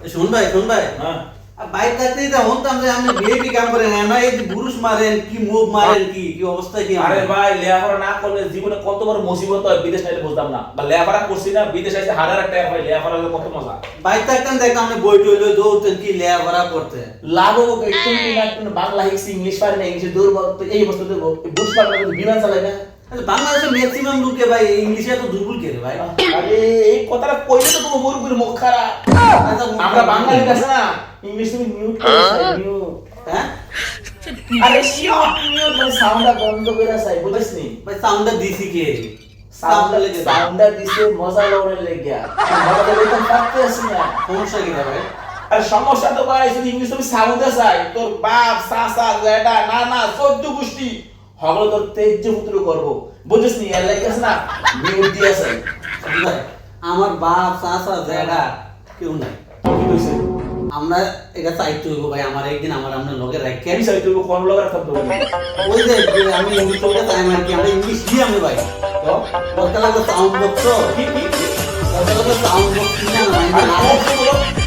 শুন ভাই হ্যাঁ বাইক থাকতে এটা হতাম যে আপনি বিএপি কাম করেন না এই যে বুরুষ মারেন কি মুভ মারেন কি কি অবস্থা কি আরে ভাই লেখাপড়া না করলে জীবনে কত বড় মুসিবত হয় বিদেশ আইলে বুঝতাম না বা লেখাপড়া করছি না বিদেশ আইসে হাজার টাকা ভাই লেখাপড়া হলে কত মজা বাইক থাকতেন দেখতাম আপনি বই টই লই দৌড়তেন কি লেখাপড়া করতে লাভ হোক একটু না একটু বাংলা শিখছি ইংলিশ পারে না ইংলিশে দুর্বল তো এই অবস্থা দেবো বুঝ পারবে না বিমান চালাই না আচ্ছা, বাংলাদেশে ম্যাক্সিমাম লোকে ভাই ইংলিশে এত দুর্বল কে রে ভাই আরে এই কথাটা কইলে তো তোমার মুরগির মুখ খারাপ আচ্ছা, আমরা বাঙালি আছে না ইংলিশ তুমি মিউট করে মিউট হ্যাঁ আরে মিউট মিউট মানে সাউন্ডটা বন্ধ করে চাই বুঝছিস নি ভাই সাউন্ডটা দিছি কে সাউন্ডটা দিছে মজা লওয়ার লেগে মজা লইতে পারতে আসি না সমস্যা কি রে ভাই আর সমস্যা তো ভাই যদি ইংলিশ তুমি সাউন্ডে চাই তোর বাপ সাসা জেডা নানা চোদ্দ গোষ্ঠী হগল তোর তেজ্য পুত্র করব বুঝছিস নি এর লাগে আছে না মিউট দিয়ে চাই ভাই আমার বাপ চাচা জেডা কেউ নাই কি কইছে আমরা এটা চাইতে হইব ভাই আমার একদিন আমার আপনার লগে রাখেন কেন চাই তুই কোন লগের কথা বলবি ওই যে আমি ইংলিশ বলতে চাই আর কি আমরা ইংলিশ দিয়ে আমি ভাই তো বলতে লাগলো সাউন্ড বক্স কি বলতে লাগলো সাউন্ড বক্স কিনা না আর